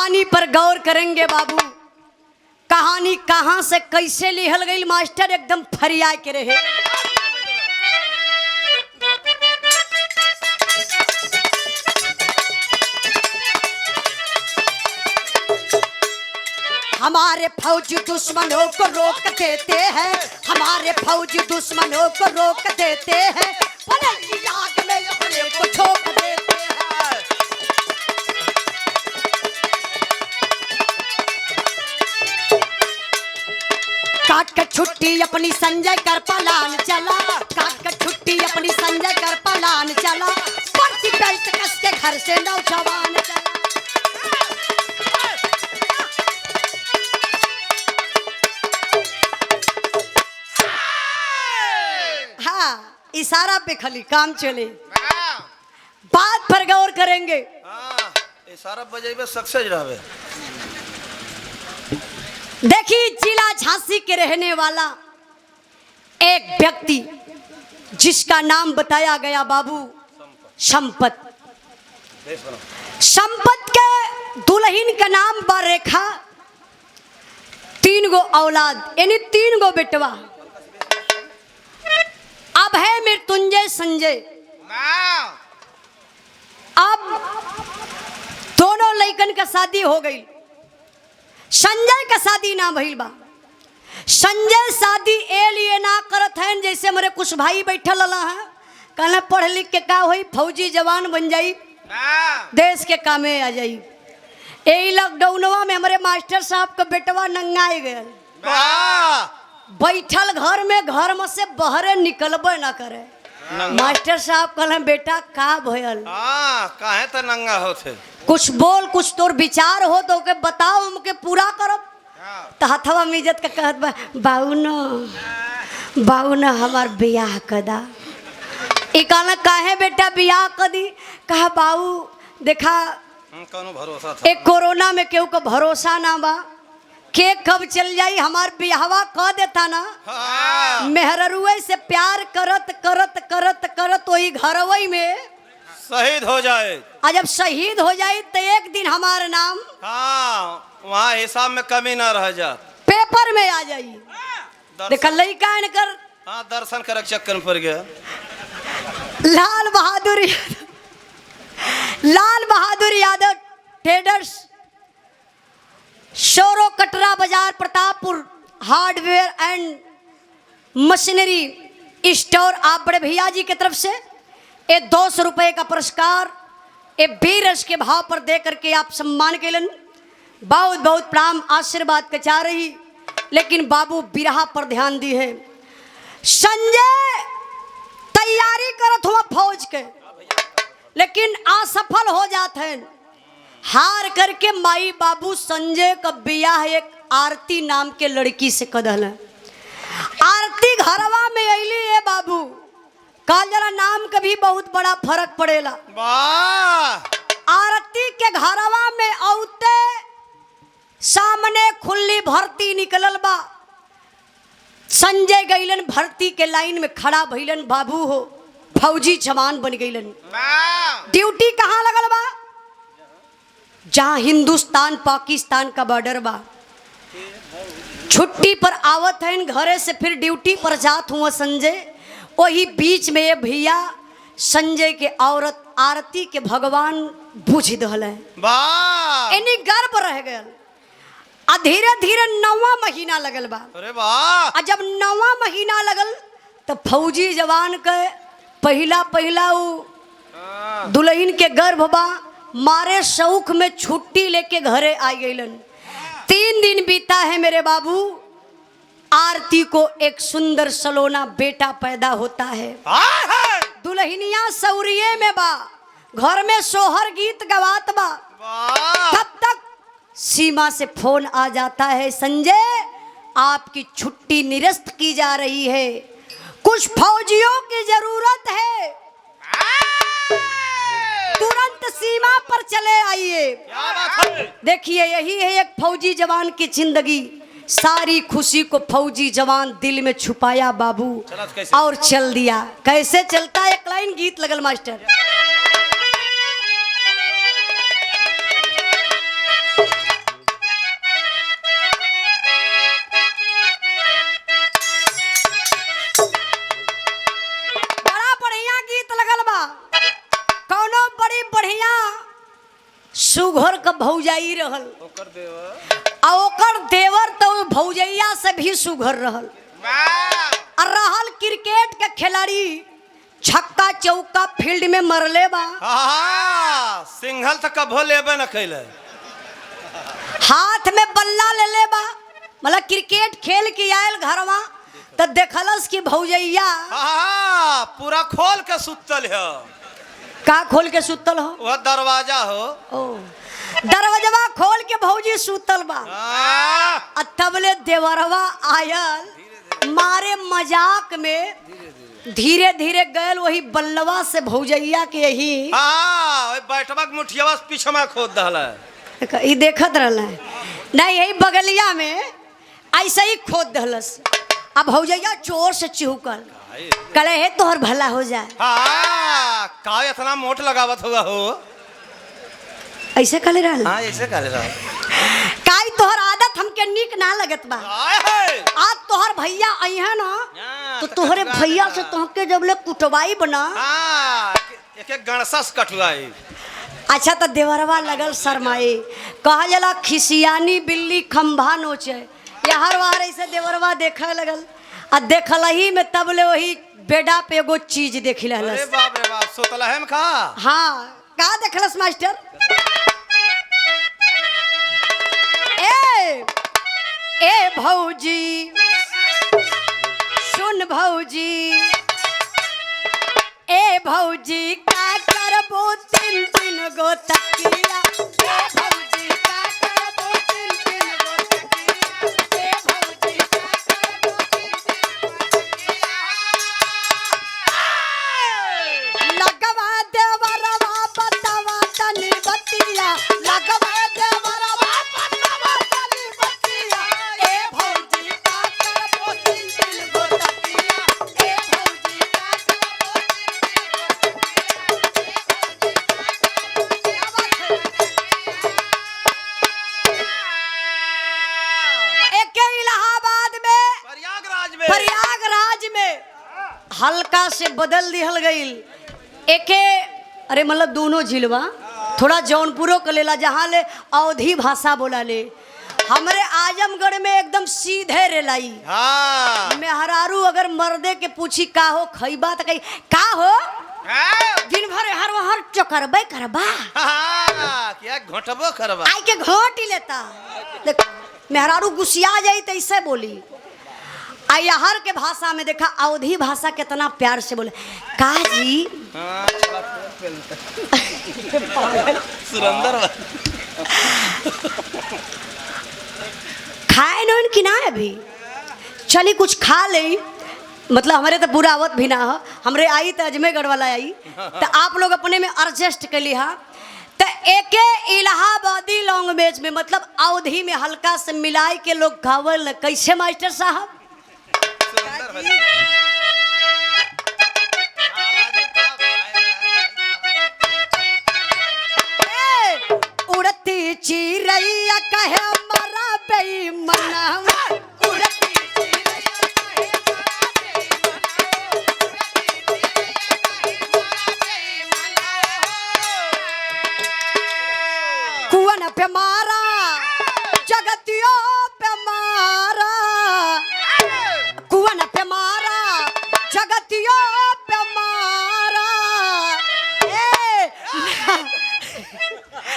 कहानी पर गौर करेंगे बाबू। कहानी कहां से कैसे लिखल गई मास्टर एकदम फरिया के रहे। हमारे फौजी दुश्मनों को रोक देते हैं, हमारे फौजी दुश्मनों को रोक देते हैं, पलंगी आग में अपने को झोंक देते हैं। काट कर छुट्टी अपनी संजय कर पलान चला, काट कर छुट्टी अपनी संजय कर पलान चला, पर्ची बेल्ट कस के घर से नौजवान चला। इशारा पे खाली काम चले, बात पर गौर करेंगे। इशारा बजेबे सक्सेस रहबे। देखिए जिला झांसी के रहने वाला एक व्यक्ति जिसका नाम बताया गया बाबू संपत। संपत के दुल्हन का नाम बा रेखा, 3 गो औलाद यानी 3 गो बेटवा। अब है मृत्युंजय संजय। अब दोनों लड़कन का शादी हो गई, संजय का शादी ना भइल बा। संजय शादी ए लिए ना करत हैं जैसे हमारे कुछ भाई बैठल है, कहना पढ़ लिख के का होई, फौजी जवान बन जाई, देश के कामे आ जाई। यही लॉकडाउनवा में हमारे मास्टर साहब का बेटवा नंगाए गए, बैठल घर में से बहरे निकलबे ना करे। मास्टर साहब कहले बेटा का भयल, काहे त नंगा होथे, कुछ बोल, कुछ तोर विचार हो तो के बताओ, हमके पूरा करब। तो हथवा में इज्जत का कहत बा, बाऊ न हमार बियाह कदा। ई कहना काहे बेटा बियाह कदी, कहा बाऊ देखा कौनो भरोसा था, एक कोरोना में केहू का भरोसा ना बा, के कब चल जाई, हमार बियाहवा कह देता ना। मेहरुए से प्यार करत करत करत करत वही घरवई में शहीद हो जाए। और जब शहीद हो जाए तो एक दिन हमारा नाम वहाँ हिसाब में कमी ना रह जा, पेपर में आ जाई। देखा लड़का इनकर दर्शन कर चक्कर में पड़ गया। लाल बहादुर यादव ट्रेडर्स, शोरो कटरा बाजार, Pratappur hardware and machinery store, आप बड़े भैया जी की तरफ से ये 200 रुपये का पुरस्कार ये बीरस के भाव पर दे करके आप सम्मान केलन। बहुत बहुत प्रणाम आशीर्वाद के चाह रही, लेकिन बाबू बिरहा पर ध्यान दी है। संजय तैयारी करत हुआ फौज के, लेकिन असफल हो जाते हैं। हार करके माई बाबू संजय का बियाह एक आरती नाम के लड़की से कदल है। आरती घरवा में अली है बाबू, काल जरा नाम का भी बहुत बड़ा फर्क पड़ेला। आरती के घरवा में औते सामने खुली भर्ती निकलल बा। संजय गईलन भर्ती के लाइन में खड़ा भइलन बाबू हो, फौजी जवान बन गईलन। ड्यूटी कहाँ लगल बा, जहाँ हिंदुस्तान पाकिस्तान का बॉर्डर बा। छुट्टी पर आवत है घरे से, फिर ड्यूटी पर जात हुआ संजय। वही बीच में ये भैया संजय के औरत आरती के भगवान बुझ दल है, इन्हीं गर्भ रह गया। धीरे धीरे 9वां महीना लगल बा। अरे वाह! जब 9वां महीना लगल तो फौजी जवान के पहला वो दुल्हन के गर्भ बा, मारे शौक में छुट्टी लेके घरे आ गईलन। 3 दिन बीता है मेरे बाबू, आरती को एक सुंदर सलोना बेटा पैदा होता है। दुल्हनिया सौरिये में बा, घर में सोहर गीत गवात बा। तब तक सीमा से फोन आ जाता है, संजय आपकी छुट्टी निरस्त की जा रही है, कुछ फौजियों की जरूरत है, तुरंत सीमा पर चले आइए। देखिए यही है एक फौजी जवान की जिंदगी। सारी खुशी को फौजी जवान दिल में छुपाया बाबू और चल दिया। कैसे चलता है, एक लाइन गीत लगल मास्टर। सुघर का भौजाई रहल ओकर देवर आ ओकर देवर तो भौजैया से भी सुघर रहल वाह और रहल क्रिकेट के खिलाड़ी छक्का चौका फील्ड में मरले बा हाँ सिंघल तक कभो लेबे न कैले हाथ में बल्ला ले ले बा मतलब क्रिकेट खेल के आयल घरवा तो देखलस कि भौजैया हाँ पूरा खोल के सुतल है का खोल के सुतल हो वह दरवाजा हो ओ दरवाजा खोल के भौजी सुतल बा हाँ तबले देवरवा आयल मारे मजाक में धीरे धीरे गयल वही बल्लवा से भौजैया के यही हाँ बैठवा के मुठिया पीछे में खोद दहला ई देखत रहल नहीं यही बगलिया में ऐसे ही खोद दहलस अब भौजैया चोर से चिहुकल कले है तोहर भला हो जाए हाँ का इतना मोट लगावत होगा हो ऐसे कले रहल हाँ ऐसे काले रहा काई तोहर आदत हमके नीक ना लगत बा आज तोहर भैया अइहा ना तो तोहरे भैया से तोहके जब ले कुटवाई बना हाँ एक एक गणसस कटवाई अच्छा तो देवरवा लगल शरमाए कहा जला खिसियानी बिल्ली खंभा नोचे या हर बार ऐसे देवरवा देखे लगल आ देखल ही में तब ले वही बेडा पे एगो चीज देख अरे लहलस बाप रे बाप सोतला है खा हाँ का देखलस मास्टर ए भौजी सुन भौजी ए भौजी का करबो तीन तीन गो तकिया ए भौजी का करबो तीन तीन गो तकिया ए भौजी का करबो तीन तीन गो तकिया लगवा देवरवा बतावा तनी बतिया लगवा देवरवा बतावा तनी बतिया ए भौजी का करबो तीन तीन गो तकिया ए भौजी का करबो प्रयागराज में हल्का से बदल दिहल गईल एके अरे मतलब दोनों झिलवा थोड़ा जौनपुरो के लेला जहाँ ले अवधी भाषा बोला ले हमरे आजमगढ़ में एकदम सीधे रेलाई हाँ मेहरारू अगर मर्दे के पूछी का हो खैबा तो कही का हो दिन भर हर वहर चकरबे करबा हाँ क्या घोटबो करबा आई के घोट ही लेता देख मेहरारू गुस्सिया जाई तो ऐसे बोली आयहर के भाषा में देखा अवधी भाषा कितना प्यार से बोले का जी हाँ सुरंदर खाए नोन की ना अभी चली कुछ खा ले मतलब हमारे तो पूरा आवत भी ना हो हमरे आई तो अजमेगढ़ वाला आई तो आप लोग अपने में एडजस्ट कर ली हाँ तो एके इलाहाबादी लैंग्वेज में मतलब अवधी में हल्का से मिलाई के लोग गावल कैसे मास्टर साहब उड़ती चिड़ैया कहे मरा बेईमानवा उड़ती चिड़ैया कहे मरा बेईमानवा उड़ती चिड़ैया कहे मरा बेईमानवा कुवन पे मारा जगतियों पे मारा कुवन पे मारा जगतियों पे मारा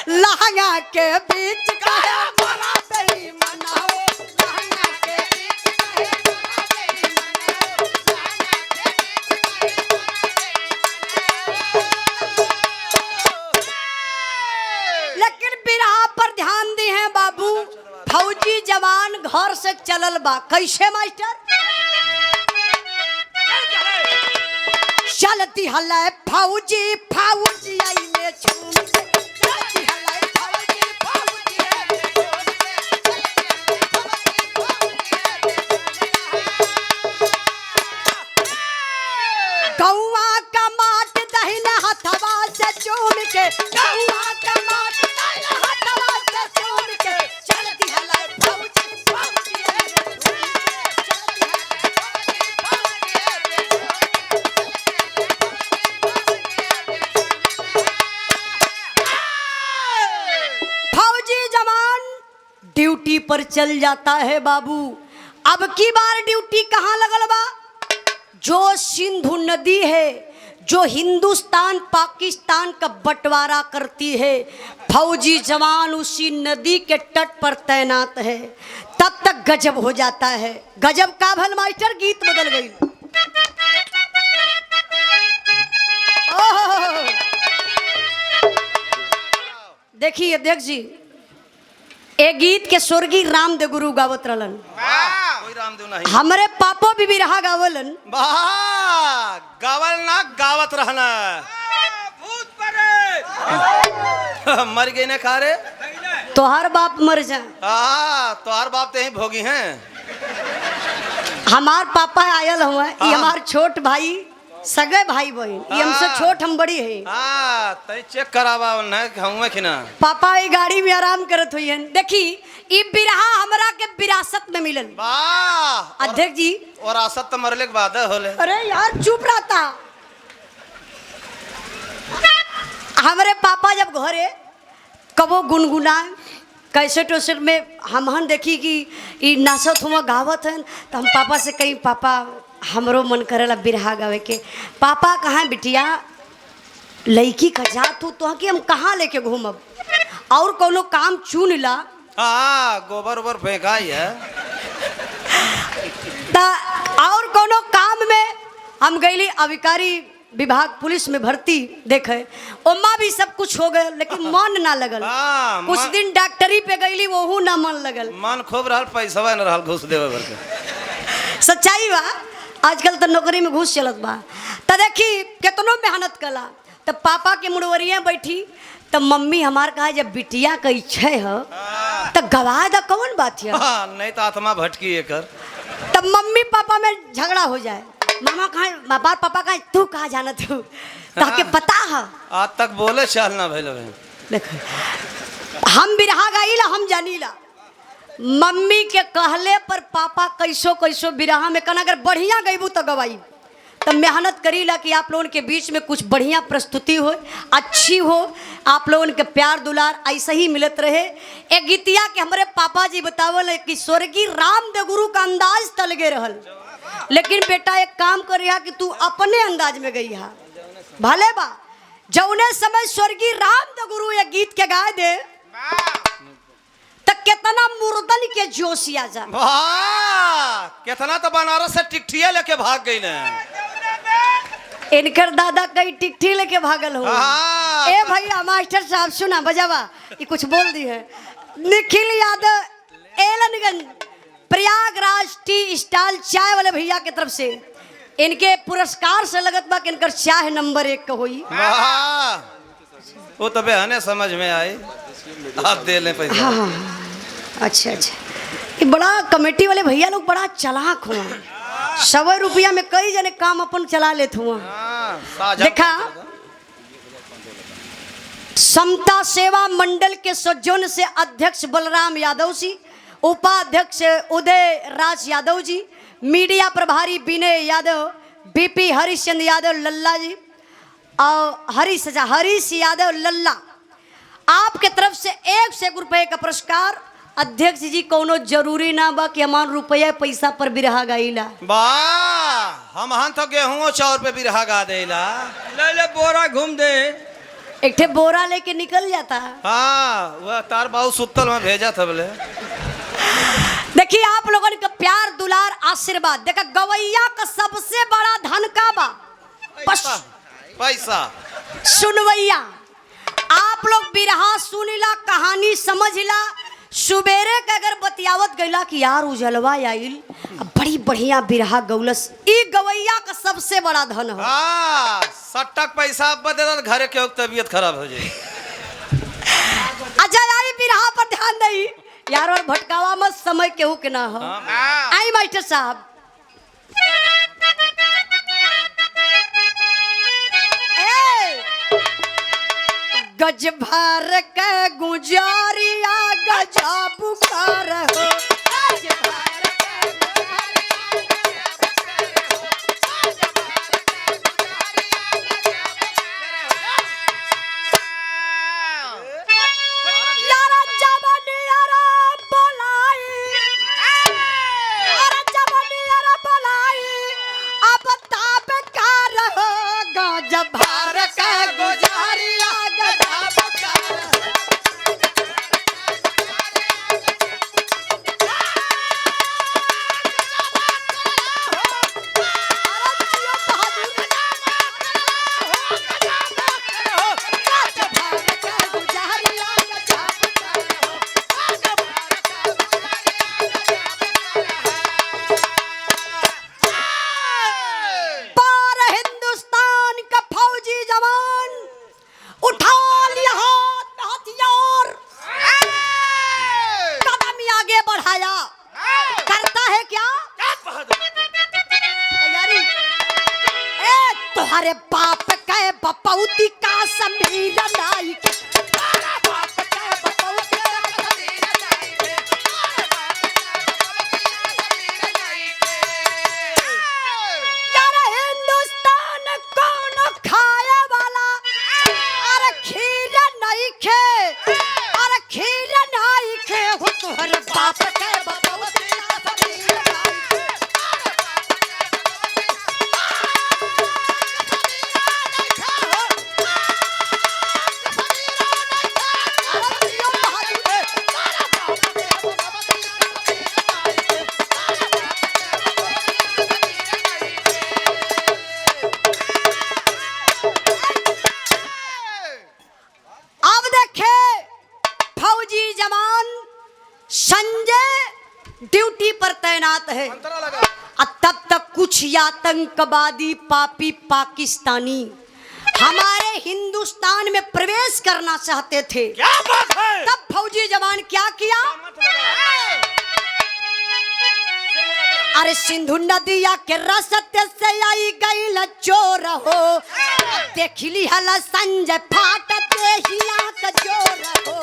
लहंगा के बीच कहे मरा बेईमानवा लहंगा के बीच कहे मरा बेईमानवा लहंगा के बीच कहे मरा बेईमानवा लेकिन बिरहा पर ध्यान दी है बाबू फौजी जवान घर से चलल बा कैसे मास्टर चलती हल्ला फौजी फौजी आई में झूम के चलती हल्ला फौजी फौजी आई में झूम के गौवा का माट दहिना हथवा से चूम के गौवा का माट दहिना हथवा से चूम के चलती हल्ला फौजी फौजी आई में झूम के चलती हल्ला फौजी फौजी आई में झूम के ड्यूटी पर चल जाता है बाबू। अब की बार ड्यूटी कहाँ लगल बा? जो सिंधु नदी है, जो हिंदुस्तान पाकिस्तान का बंटवारा करती है, फौजी जवान उसी नदी के तट पर तैनात है। तब तक गजब हो जाता है। गजब का भल मास्टर, गीत बदल गई। देखिए देख जी, ए गीत के स्वर्गीय रामदेव गुरु गावत रहलन। कोई रामदेव नहीं, हमरे पापो भी बिरहा गावलन। वाह, गावल ना गावत रहना। भूत परे मर गई ने खारे, तोहार बाप मर जाए। तोहार बाप तो यही भोगी हैं। हमार पापा आयल हुआ, ये हमार छोट भाई, सगे भाई बहन, ये हमसे छोट, हम बड़ी है। तई चेक करावा न कहूँ कि ना। पापा ये गाड़ी में आराम करत हुई हैं। देखी ई बिरहा हमरा के विरासत में मिलल। वाह, अध्यक्ष जी, और आसत तो मरले के बाद होले। अरे यार चुप रहता। हमारे पापा जब घरे कबो गुनगुनाए कैसेट वैसेट में, हमहन देखी कि ई नाचत हुआ गावत हैं, तो हम पापा से कहीं पापा हमरो मन करेला बिरहा गावे के। पापा कहाँ बिटिया, लड़की का जात हो तो कि हम कहाँ लेके घूमब, और कोनो काम चुन ला। गोबर ओबर फेंका ही है। और कोनो काम में हम गईली अविकारी विभाग पुलिस में भर्ती देखे, ओमा भी सब कुछ हो गए, लेकिन मन ना लगल। कुछ दिन डॉक्टरी पे गईली, वहू ना मन लगल। मन खूब रहल, पैसा न रहल घूस देवे भर के। सच्चाई बा, आजकल तो नौकरी में घूस चलत बा। तो देखी कितनो मेहनत कला, तब पापा के मुड़वरिया बैठी, तब मम्मी हमार कहा जब बिटिया का इच्छा है तो गवा दा, कौन बात है। नहीं तो आत्मा भटकी एकर। तब मम्मी पापा में झगड़ा हो जाए। मामा कहा, बार पापा कहा तू कहाँ जाना तू, ताकि पता है। आज तक बोले चल ना भैल। देखो हम बिरहा गाइला, हम जानीला। मम्मी के कहले पर पापा कैसो कैसो बिरहा में कहना, अगर बढ़िया गईबू तो गवाई। तब मेहनत करीला कि आप लोगों के बीच में कुछ बढ़िया प्रस्तुति हो, अच्छी हो, आप लोगों के प्यार दुलार ऐसा ही मिलत रहे। एक गीतिया के हमारे पापा जी बतावल कि स्वर्गीय रामदेव गुरु का अंदाज तलगे रहल, लेकिन बेटा एक काम कर रहा कि तू अपने अंदाज में गई हा भले बा। जौने समय स्वर्गीय रामदेव गुरु ये गीत के गाए दे तक कितना मुर्दन के जोश आ जा। कितना तो बनारस से टिकटिया लेके भाग गई ने। इनकर दादा कई टिकटी लेके भागल हो। ए भैया मास्टर साहब सुना बजावा, ये कुछ बोल दी है। निखिल यादव एलनगंज प्रयागराज टी स्टॉल चाय वाले भैया के तरफ से इनके पुरस्कार से लगत बा कि इनकर चाय नंबर 1 का होई। वो तो बहने समझ में आई, आप दे लें पैसा। अच्छा अच्छा, ये बड़ा कमेटी वाले भैया लोग बड़ा चालाक हुआ, 100 रुपया में कई जने काम अपन चला लेते हुआ। देखा समता सेवा मंडल के सज्जन से अध्यक्ष बलराम यादव जी, उपाध्यक्ष उदय राज यादव जी, मीडिया प्रभारी विनय यादव, बीपी हरिश्चंद्र यादव लल्ला जी और हरीश यादव लल्ला, आपके तरफ से 101 रुपये का पुरस्कार। अध्यक्ष जी कोनो जरूरी ना बा कि हमार रुपया पैसा पर बिरहा गाइला। वाह, हम तो गेहूं चाउर पे बिरहा गा देला। ले बोरा घूम दे, एक ठे बोरा लेके निकल जाता। वह तार बाबू सुतल में भेजा था बोले। देखिए आप लोगों का प्यार दुलार आशीर्वाद, देखा गवैया का सबसे बड़ा धन का बा पैसा। सुनवैया, आप लोग बिरहा सुनिला, कहानी समझला, सुबेरे के अगर बतियावत गईला कि यार उजलवा आइल, बड़ी बढ़िया बिरहा गौलस, ई गवैया का सबसे बड़ा धन हो। सट्टक पैसा बदल घरे के तबीयत खराब हो जाए। अच्छा आई बिरहा पर ध्यान दई यार, और भटकावा मत, समय केहू के ना हो। आई मास्टर साहब, गज भर के गुजारिया गजब कर हो, गज भर के यारा जवानी यारा बोला गांजा भार का गुजारिया गजब का अरे बाप के बपौती का समीर नाई के बाप के बपौती का समीर नाई के यार हिंदुस्तान कौन खाए वाला अरे खीर नहीं खे अरे खीर नहीं खे हो तोहरे बाप के बपौती का समीर नाई के संजय ड्यूटी पर तैनात है और तब तक कुछ आतंकवादी पापी पाकिस्तानी हमारे हिंदुस्तान में प्रवेश करना चाहते थे। क्या बात है? तब फौजी जवान क्या किया? अरे सिंधु नदिया के रस्ते से आई गई चोर हो देखली हल संजय फाटते हिया का जोर हो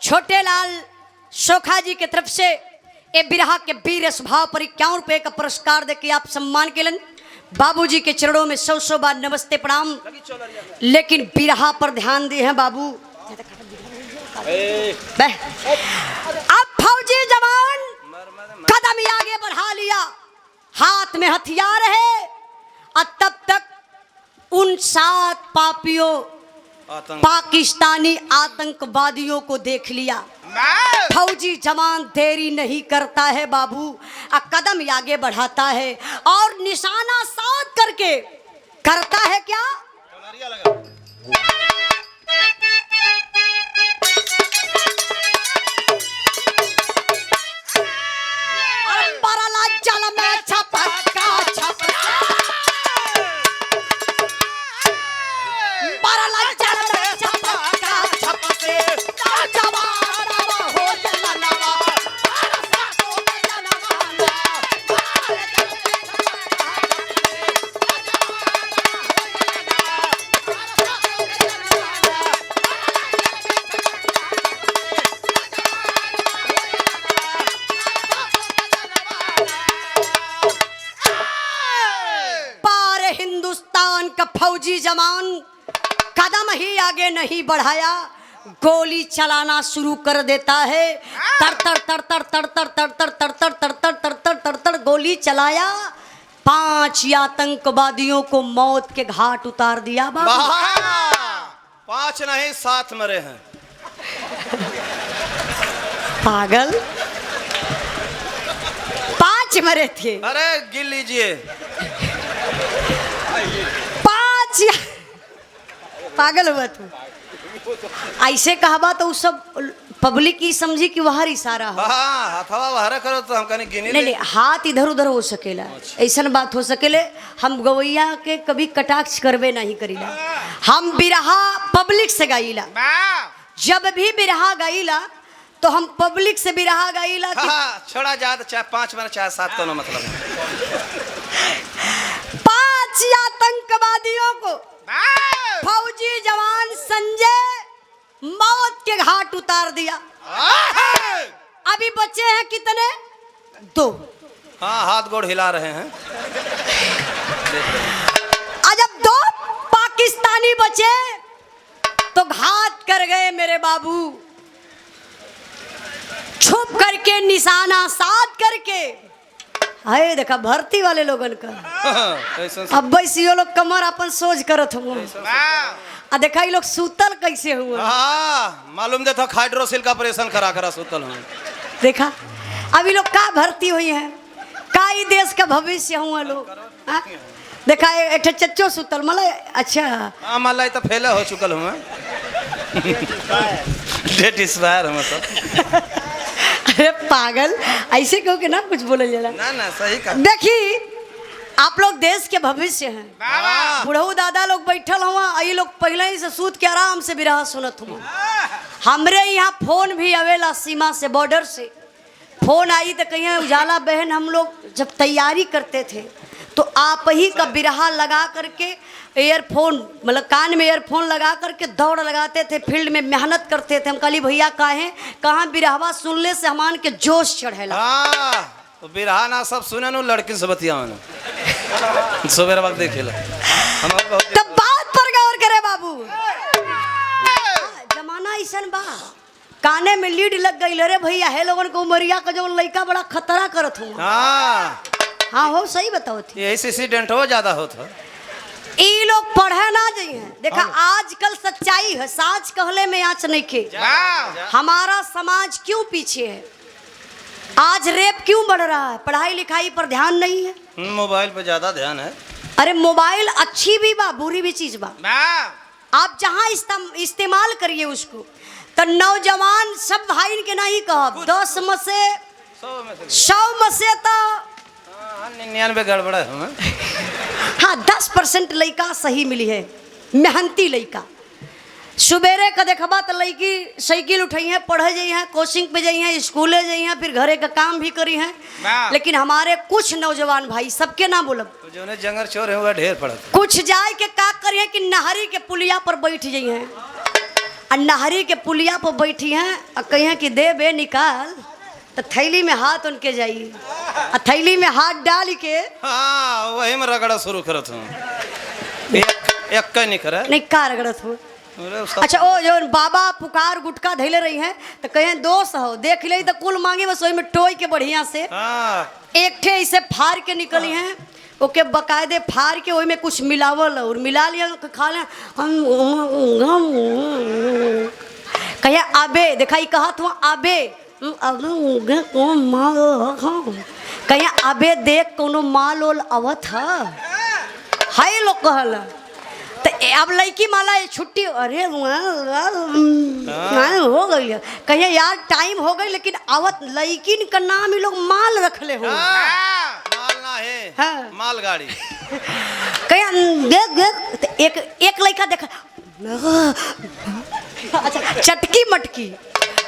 छोटे लाल सोखा जी की तरफ से ए बिरहा के वीर स्वभाव पर 51 रुपए का पुरस्कार देके आप सम्मान केलन। बाबूजी के चरणों में 100 बार नमस्ते प्रणाम। लेकिन बिरहा पर ध्यान दिए हैं बाबू। अब फौजी जवान कदम आगे बढ़ा लिया, हाथ में हथियार है और तब तक उन 7 पापियों पाकिस्तानी आतंकवादियों को देख लिया। फौजी जवान देरी नहीं करता है बाबू, कदम आगे बढ़ाता है और निशाना साध करके करता है क्या? जल में छपका छपका हिंदुस्तान का फौजी जवान कदम ही आगे नहीं बढ़ाया, गोली चलाना शुरू कर देता है। तर तर तर तर तर तर तर तर तर तर तर तर तर तर तर तर गोली चलाया, 5 आतंकवादियों को मौत के घाट उतार दिया। बाबू 5 नहीं 7 मरे हैं। पागल, 5 मरे थे। अरे गिन लीजिए। 5 पागल हुआ तू, ऐसे कहबा तो सब पब्लिक की समझी कि वहां इशारा हो। हथवा बाहर करो तो हम कहीं गिनी नहीं, हाथ इधर उधर हो सकेला, ऐसा बात हो सकेले। हम गवैया के कभी कटाक्ष करबे नहीं करीला, हम बिरहा पब्लिक से गाइला। जब भी बिरहा गाइला तो हम पब्लिक से बिरहा गाइला कि हाँ, छोड़ा जात चाहे 5 में चाहे 7 कोनो मतलब नहीं। 5 आतंकवादियों को फौजी जवान संजय मौत के घाट उतार दिया। अभी बचे हैं कितने? 2। हाँ, हाथ गोड़ हिला रहे हैं। जब 2 पाकिस्तानी बचे तो घात कर गए मेरे बाबू, छुप करके निशाना साध करके। हाय देखा भर्ती वाले लोगन का अब वैसे लोग कमर अपन सोच करत हुआ। देखा ये लोग सूतल कैसे हुआ। हाँ, मालूम दे था हाइड्रोसिल का ऑपरेशन करा करा सूतल हूँ। देखा अभी लोग का भर्ती हुई है, का ही देश का भविष्य हुआ लोग। हाँ? देखा एक चच्चो सुतल मला। अच्छा हाँ, मलाई तो फेले हो चुकल हूँ। डेट एक्सपायर हम सब। अरे पागल, ऐसे कहो कि ना कुछ बोले जरा। ना सही का। देखी आप लोग देश के भविष्य हैं। बुढ़ऊ दादा लोग बैठल हुआ, ये लोग पहले ही से सूत के आराम से बिरहा सुनत हुआ। हमरे यहाँ फोन भी आवेला सीमा से, बॉर्डर से फोन आई तो कहीं उजाला बहन हम लोग जब तैयारी करते थे तो आप ही का बिरहा लगा करके एयरफोन मतलब कान में एयरफोन लगा करके दौड़ लगाते थे, फील्ड में मेहनत करते थे। हम कहली भैया कहाँ बिरहवा सुनले से हमान के जोश चढ़ेला। हाँ, तो बिरहा ना सब सुने नु लड़की से बतिया सुबह वक्त देखेला। तो बात पर गौर करे बाबू, जमाना ऐसा बा काने में लीड लग गई रे भैया। है लोगन को उमरिया का जो लड़का बड़ा खतरा करत हूँ। हाँ हो सही बताओ थी, यही एक्सीडेंट हो ज्यादा होता। ई लोग पढ़े ना जाइए। देखा आजकल सच्चाई है, साच कहले में आँच नहीं खे। हमारा समाज क्यों पीछे है? आज रेप क्यों बढ़ रहा है? पढ़ाई लिखाई पर ध्यान नहीं है, मोबाइल पे ज्यादा ध्यान है। अरे मोबाइल अच्छी भी बा बुरी भी चीज बा। आप जहाँ इस्तेमाल करिए उसको। तो नौजवान सब भाई के नहीं कहब 10 में से 100 में से तो 99 गड़बड़ा है। हाँ 10% लड़का सही मिली है, मेहनती लड़का। सुबेरे का देखबा तो लड़की साइकिल उठाई है, पढ़े जाइ हैं, कोचिंग पे जाइ हैं, स्कूले जाइ हैं, फिर घरे का काम भी करी हैं। लेकिन हमारे कुछ नौजवान भाई, सबके ना बोलब, तो जो जंगर चोर है वो ढेर पड़ा। कुछ जाए के का करिए कि नहरी के पुलिया पर बैठ जाइ हैं, और नहरी के पुलिया पर बैठी हैं और कहिए कि दे बे निकाल, तो थैली में हाथ उनके जाइए और थैली में हाथ डाल के हाँ वही में रगड़ा शुरू करत हूँ। एक का नहीं करे नहीं का रगड़त हो। अच्छा ओ जो बाबा पुकार गुटका धैले रही हैं तो कहें दोस्त हो देख ले तो कुल मांगे बस वही में टोई के बढ़िया से एक ठे इसे फाड़ के निकली हैं, ओके बकायदे फाड़ के वही में कुछ मिलावल और मिला लिया खा लें। कहे आबे देखा कहा था आबे कहीं अबे देख कोनो माल ओल अवत है लोग कहल। तो अब लड़की माला छुट्टी अरे हो गई कहीं यार टाइम हो गई, लेकिन आवत लड़किन का नाम ही लोग माल रख ले हो। माल ना है हाँ। माल गाड़ी कहीं देख देख तो एक लड़का देखा अच्छा चटकी मटकी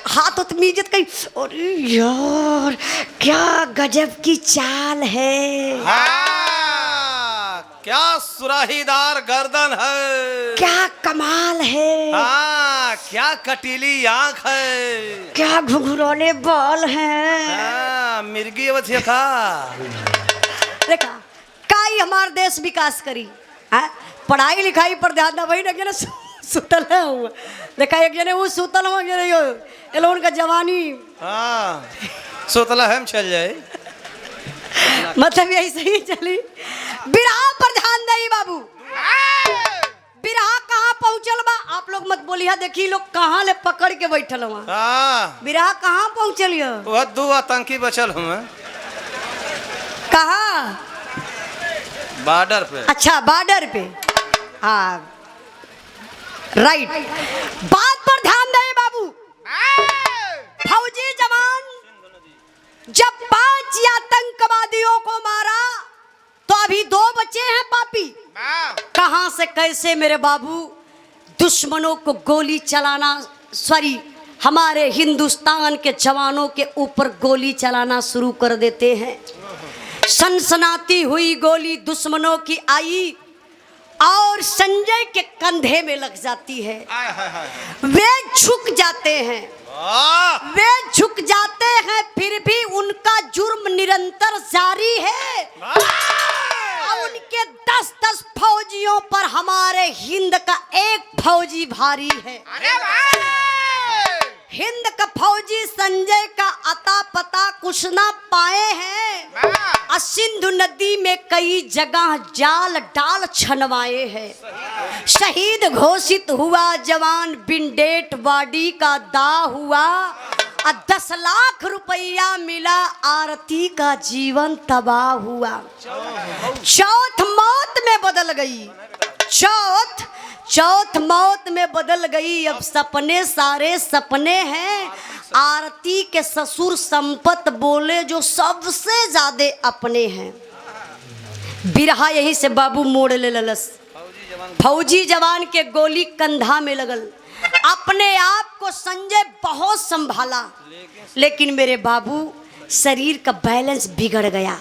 हाथ उत्मीजत कहीं, अरे यार क्या गजब की चाल है। हाँ, क्या सुराहीदार गर्दन है, क्या कमाल है। हाँ, क्या कटीली आंख है, क्या घुघुरौले बाल हैं। हाँ, मिर्गी अवधिया का देखा काई हमार देश विकास करी है। पढ़ाई लिखाई पर ध्यान ना वही ना सुतल है हुआ। देखा एक जने वो सुतल हुआ ये लोगों का जवानी हाँ सुतला हम चल जाए मतलब ऐसे ही चली। बिरहा पर ध्यान दे बाबू, बिरहा कहाँ पहुँचल बा आप लोग मत बोलिए। देखी लोग कहाँ ले पकड़ के बैठल हुआ। हाँ बिरहा कहाँ पहुँचल वह 2 आतंकी बचल हूँ कहाँ बॉर्डर पे। अच्छा बॉर्डर पे हाँ राइट। बात पर ध्यान दे बाबू। फौजी जवान जब 5 आतंकवादियों को मारा तो अभी 2 बचे हैं पापी। कहां से कैसे मेरे बाबू दुश्मनों को गोली चलाना सॉरी हमारे हिंदुस्तान के जवानों के ऊपर गोली चलाना शुरू कर देते हैं। सनसनाती हुई गोली दुश्मनों की आई और संजय के कंधे में लग जाती है। वे झुक जाते हैं, वे झुक जाते हैं, फिर भी उनका जुर्म निरंतर जारी है। और उनके 10-10 फौजियों पर हमारे हिंद का एक फौजी भारी है। हिंद का फौजी संजय का अता पता कुछ ना पाए हैं। सिंधु नदी में कई जगह जाल डाल छनवाए हैं। शहीद घोषित हुआ जवान बिन डेट बॉडी का दाह हुआ। 10 लाख रुपया मिला, आरती का जीवन तबाह हुआ। चौथ मौत में बदल गई, चौथ मौत में बदल गई। अब सपने सारे सपने हैं। आरती के ससुर संपत बोले जो सबसे ज्यादा अपने हैं। बिरहा यहीं से बाबू मोड़ ले ललस। फौजी जवान के गोली कंधा में लगल। अपने आप को संजय बहुत संभाला, लेकिन मेरे बाबू शरीर का बैलेंस बिगड़ गया।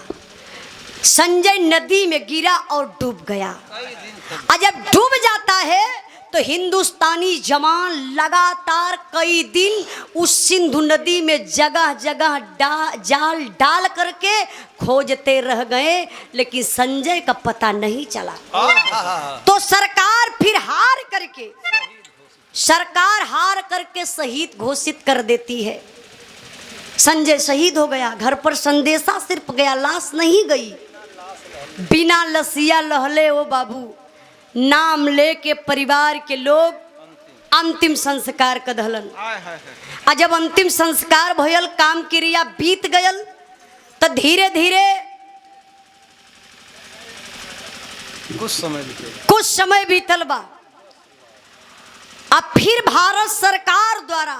संजय नदी में गिरा और डूब गया। और जब डूब जाता है तो हिंदुस्तानी जवान लगातार कई दिन उस सिंधु नदी में जगह जगह जाल डाल करके खोजते रह गए, लेकिन संजय का पता नहीं चला। तो सरकार फिर हार करके शहीद घोषित कर देती है। संजय शहीद हो गया। घर पर संदेशा सिर्फ गया, लाश नहीं गई। बिना लसिया लहले ओ बाबू नाम लेके परिवार के लोग अंतिम संस्कार कदहलन। आ जब अंतिम संस्कार भयल, काम क्रिया बीत गयल, तो धीरे धीरे कुछ समय बीतल बा। अब फिर भारत सरकार द्वारा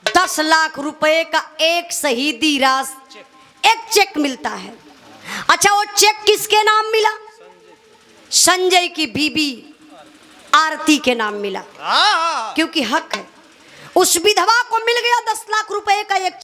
10 लाख रुपए का एक शहीदी राशि, एक चेक मिलता है। अच्छा, वो चेक किसके नाम मिला? संजय की बीबी आरती के नाम मिला, क्योंकि हक है। उस विधवा को मिल गया 10 लाख रुपए का एक